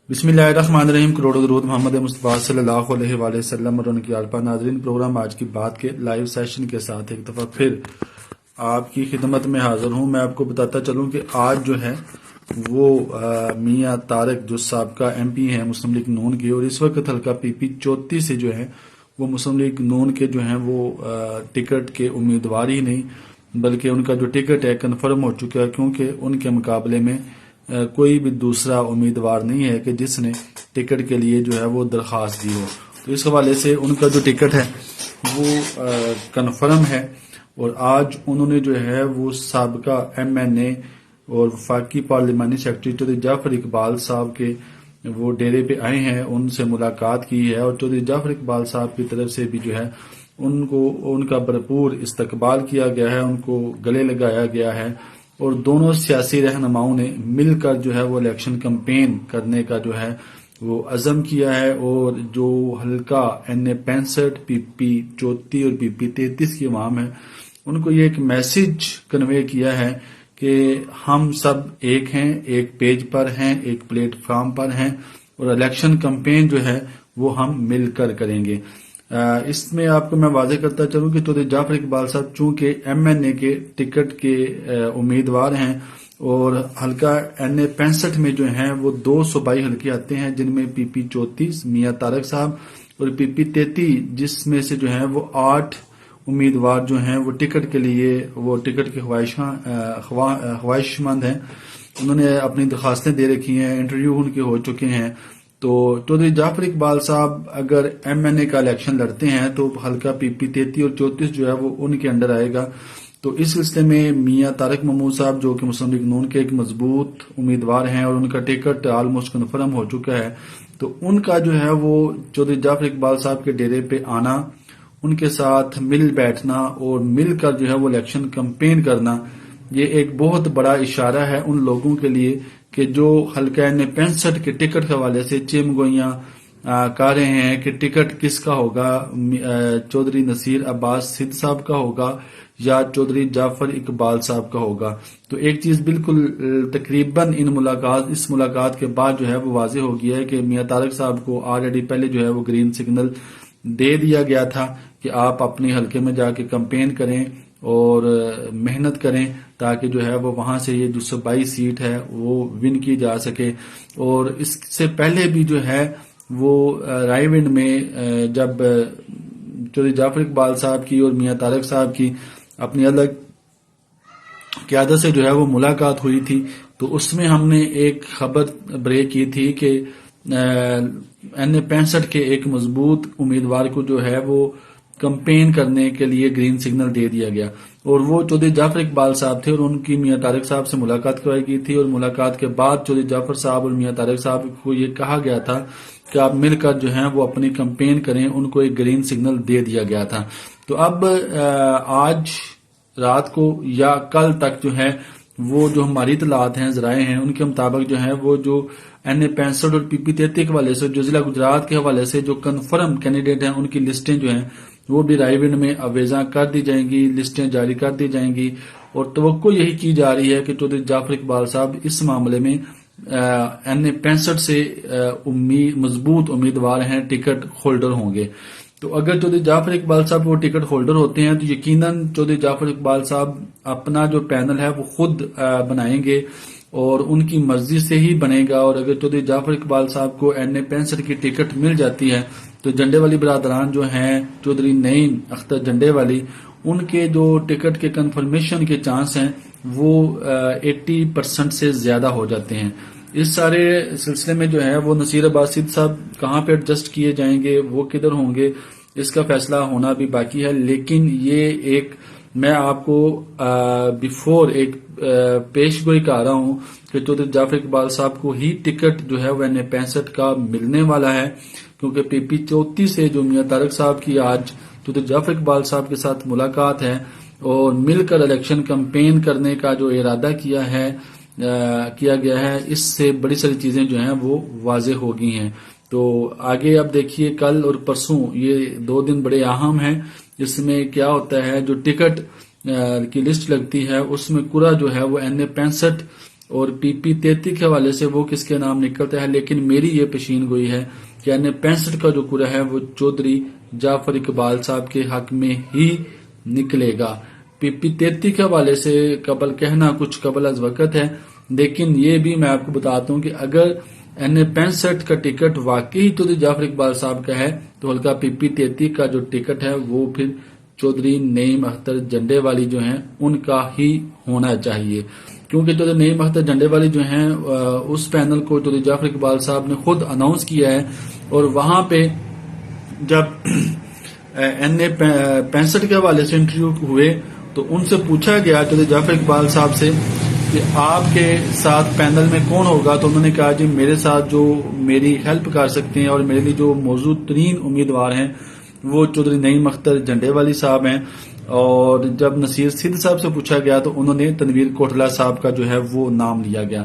बिस्मिल्लाहिर्रहमानिर्रहीम। करोड़ों दरूद मोहम्मद मुस्तफ़ा सल्लल्लाहु अलैहि वसल्लम और उनकी आल पाक। नाज़रीन, प्रोग्राम आज की बात के लाइव सेशन के साथ एक दफ़ा फिर आपकी खिदमत में हाजिर हूँ। मैं आपको बताता चलूँ कि आज जो है वो मियाँ तारक जो साबका MP हैं मुस्लिम लीग नून के, और इस वक्त हल्का PP 34 से जो है वो मुस्लिम लीग नून के जो हैं वो टिकट के उम्मीदवार ही नहीं बल्कि उनका जो टिकट है कन्फर्म हो चुका है, क्योंकि उनके मुकाबले में कोई भी दूसरा उम्मीदवार नहीं है कि जिसने टिकट के लिए जो है वो दरख्वास्त दी हो। तो इस हवाले से उनका जो टिकट है वो कन्फर्म है। और आज उन्होंने जो है वो साबका MNA और वफाकी पार्लिमानी सेक्रेटरी चौधरी जाफर इकबाल साहब के वो डेरे पे आए हैं, उनसे मुलाकात की है। और चौधरी जाफर इकबाल साहब की तरफ से भी जो है उनको उनका भरपूर इस्तकबाल किया गया है, उनको गले लगाया गया है। और दोनों सियासी रहनुमाओं ने मिलकर जो है वो इलेक्शन कैंपेन करने का जो है वो अज़म किया है। और जो हल्का NA 65, PP 34 और PP 33 की अवाम है, उनको ये एक मैसेज कन्वे किया है कि हम सब एक हैं, एक पेज पर हैं, एक प्लेटफॉर्म पर हैं, और इलेक्शन कैंपेन जो है वो हम मिलकर करेंगे। इसमें आपको मैं वाज़ेह करता चलूं कि चौधरी जाफर इकबाल साहब चूंकि MNA के टिकट के उम्मीदवार हैं, और हल्का NA 65 में जो हैं वो 2 सूबाई हल्के आते हैं, जिनमें PP 34 मियाँ तारक साहब और PP 33 जिसमें से जो है वो 8 उम्मीदवार जो हैं वो टिकट के लिए वो टिकट के ख्वाहिशमंद हैं। उन्होंने अपनी दरखास्तें दे रखी हैं, इंटरव्यू उनके हो चुके हैं। तो चौधरी जाफर इकबाल साहब अगर MNA का इलेक्शन लड़ते हैं तो हल्का PP 33 और 34 जो है वो उनके अंडर आएगा। तो इस सिलसिले में मियाँ तारक महमूद साहब जो कि मुस्लिम लीग नून के एक मजबूत उम्मीदवार हैं और उनका टिकट ऑलमोस्ट कन्फर्म हो चुका है, तो उनका जो है वो चौधरी जाफर इकबाल साहब के डेरे पे आना, उनके साथ मिल बैठना और मिलकर जो है वो इलेक्शन कैंपेन करना, ये एक बहुत बड़ा इशारा है उन लोगों के लिए कि जो हल्का NA 65 के टिकट के हवाले से चिमगोइयां कर रहे हैं कि टिकट किसका होगा, चौधरी नसीर अब्बास सिद्ध साहब का होगा या चौधरी जाफर इकबाल साहब का होगा। तो एक चीज बिल्कुल तकरीबन इस मुलाकात के बाद जो है वो वाज़ेह हो गया है कि मियाँ तारक साहब को ऑलरेडी पहले जो है वो ग्रीन सिग्नल दे दिया गया था कि आप अपने हल्के में जाके कैंपेन करें और मेहनत करें ताकि जो है वो वहां से ये जो सूबाई सीट है वो विन की जा सके। और इससे पहले भी जो है वो रायविंड में जब चौधरी जाफर इकबाल साहब की और मियाँ तारक साहब की अपनी अलग क़यादत से जो है वो मुलाकात हुई थी, तो उसमें हमने एक खबर ब्रेक की थी कि NA 65 के एक मजबूत उम्मीदवार को जो है वो कैंपेन करने के लिए ग्रीन सिग्नल दे दिया गया, और वो चौधरी जाफर इकबाल साहब थे। और उनकी मियाँ तारक साहब से मुलाकात करवाई गई थी, और मुलाकात के बाद चौधरी जाफर साहब और मियाँ तारक साहब को ये कहा गया था कि आप मिलकर जो है वो अपनी कैंपेन करें, उनको एक ग्रीन सिग्नल दे दिया गया था। तो अब आज रात को या कल तक जो है वो जो हमारी इतलात हैं, जराए हैं, उनके मुताबिक जो है वो जो NA 65 और PP 33 के हवाले से जो जिला गुजरात के हवाले से जो कन्फर्म कैंडिडेट हैं उनकी लिस्टें जो हैं वो भी रायविंड में अवेजा कर दी जाएंगी, लिस्टें जारी कर दी जाएंगी। और तवक्को यही की जा रही है कि चौधरी जाफर इकबाल साहब इस मामले में NA 65 से मजबूत उम्मीदवार हैं, टिकट होल्डर होंगे। तो अगर चौधरी जाफर इकबाल साहब वो टिकट होल्डर होते हैं तो यकीनन चौधरी जाफर इकबाल साहब अपना जो पैनल है वो खुद बनाएंगे और उनकी मर्जी से ही बनेगा। और अगर चौधरी जाफर इकबाल साहब को NA 65 की टिकट मिल जाती है तो झंडे वाली बरादरान जो हैं, चौधरी नईम अख्तर झंडे वाली, उनके जो टिकट के कंफर्मेशन के चांस हैं वो 80% से ज्यादा हो जाते हैं। इस सारे सिलसिले में जो है वो नसीर अब्बास सिद्ध साहब कहाँ पे एडजस्ट किए जाएंगे, वो किधर होंगे, इसका फैसला होना भी बाकी है। लेकिन ये एक मैं आपको बिफोर एक पेशगोई कर रहा हूं कि चौधरी जाफर इकबाल साहब को ही टिकट जो है वो NA 65 का मिलने वाला है, क्योंकि PP 34 से जो मियाँ तारक साहब की आज चौधरी जाफर इकबाल साहब के साथ मुलाकात है और मिलकर इलेक्शन कैंपेन करने का जो इरादा किया गया है, इससे बड़ी सारी चीजें जो हैं वो वाज़ेह हो गई हैं। तो आगे अब देखिए कल और परसों ये 2 दिन बड़े अहम हैं। इसमें क्या होता है, जो टिकट की लिस्ट लगती है उसमें कुरा जो है वो NA 65 اور پی پی 33 کے حوالے سے وہ کس کے نام نکلتا ہے، لیکن میری یہ پیشین گوئی ہے کہ N65 کا جو قرعہ ہے وہ چودھری جعفر اقبال صاحب کے حق میں ہی نکلے گا۔ پی پی 33 کے حوالے سے قبل کہنا کچھ قبل از وقت ہے، لیکن یہ بھی میں آپ کو بتاتا ہوں کہ اگر N65 کا ٹکٹ واقعی چودھری جعفر اقبال صاحب کا ہے تو حلقہ پی پی 33 کا جو ٹکٹ ہے وہ پھر چودھری نعیم اختر جھنڈے والی جو ہیں ان کا ہی ہونا چاہیے، کیونکہ چودھری نعیم اختر جھنڈے والی جو ہیں اس پینل کو چودھری جعفر اقبال صاحب نے خود اناؤنس کیا ہے، اور وہاں پہ جب N65 کے حوالے سے انٹرویو ہوئے تو ان سے پوچھا گیا چودھری جعفر اقبال صاحب سے کہ آپ کے ساتھ پینل میں کون ہوگا، تو انہوں نے کہا جی میرے ساتھ جو میری ہیلپ کر سکتے ہیں اور میرے لیے جو موجود ترین امیدوار ہیں وہ چودھری نعیم اختر جھنڈے والی صاحب ہیں۔ اور جب نصیر سدھ صاحب سے پوچھا گیا تو انہوں نے تنویر کوٹلہ صاحب کا جو ہے وہ نام لیا گیا۔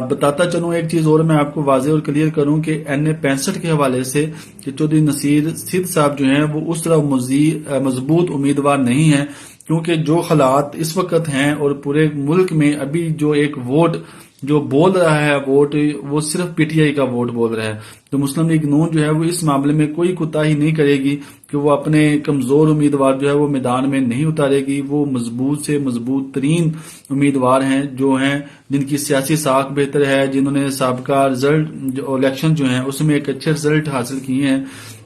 بتاتا چلوں ایک چیز اور میں آپ کو واضح اور کلیئر کروں کہ N65 کے حوالے سے کہ چودھری نصیر سدھ صاحب جو ہیں وہ اس طرح مضبوط امیدوار نہیں ہیں، کیونکہ جو حالات اس وقت ہیں اور پورے ملک میں ابھی جو ایک ووٹ جو بول رہا ہے ووٹ وہ صرف پی ٹی آئی کا ووٹ بول رہا ہے، تو مسلم لیگ نون جو ہے وہ اس معاملے میں کوئی کوتاہی نہیں کرے گی کہ وہ اپنے کمزور امیدوار جو ہے وہ میدان میں نہیں اتارے گی۔ وہ مضبوط سے مضبوط ترین امیدوار ہیں جو ہیں جن کی سیاسی ساکھ بہتر ہے، جنہوں نے سابقہ رزلٹ الیکشن جو ہیں اس میں ایک اچھے رزلٹ حاصل کیے ہیں،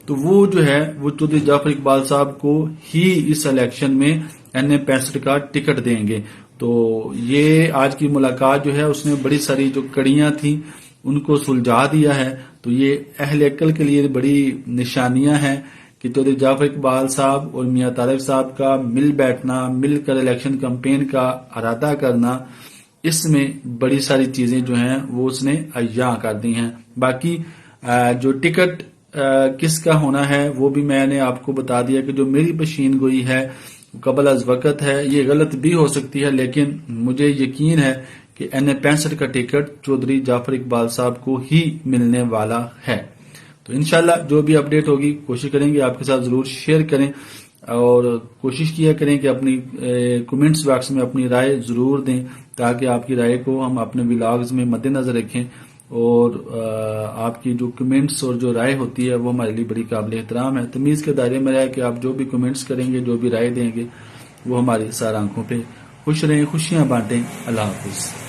تو وہ جو ہے وہ چودھری جعفر اقبال صاحب کو ہی اس الیکشن میں N65 کا ٹکٹ دیں گے۔ تو یہ آج کی ملاقات جو ہے اس نے بڑی ساری جو کڑیاں تھیں ان کو سلجھا دیا ہے، تو یہ اہل عقل کے لیے بڑی نشانیاں ہیں کہ چودھری جعفر اقبال صاحب اور میاں طارق صاحب کا مل بیٹھنا، مل کر الیکشن کمپین کا ارادہ کرنا، اس میں بڑی ساری چیزیں جو ہیں وہ اس نے عیاں کر دی ہیں۔ باقی جو ٹکٹ کس کا ہونا ہے وہ بھی میں نے آپ کو بتا دیا کہ جو میری پیشین گوئی ہے قبل از وقت ہے، یہ غلط بھی ہو سکتی ہے، لیکن مجھے یقین ہے کہ N65 کا ٹکٹ چودھری جعفر اقبال صاحب کو ہی ملنے والا ہے۔ تو انشاءاللہ جو بھی اپڈیٹ ہوگی کوشش کریں گے آپ کے ساتھ ضرور شیئر کریں، اور کوشش کیا کریں کہ اپنی کمنٹس باکس میں اپنی رائے ضرور دیں تاکہ آپ کی رائے کو ہم اپنے ولاگز میں مد نظر رکھیں، اور آپ کی جو کمنٹس اور جو رائے ہوتی ہے وہ ہمارے لیے بڑی قابل احترام ہے۔ تمیز کے دائرے میں رہے کہ آپ جو بھی کمنٹس کریں گے، جو بھی رائے دیں گے، وہ ہماری سارا آنکھوں پہ۔ خوش رہیں، خوشیاں بانٹیں۔ اللہ حافظ۔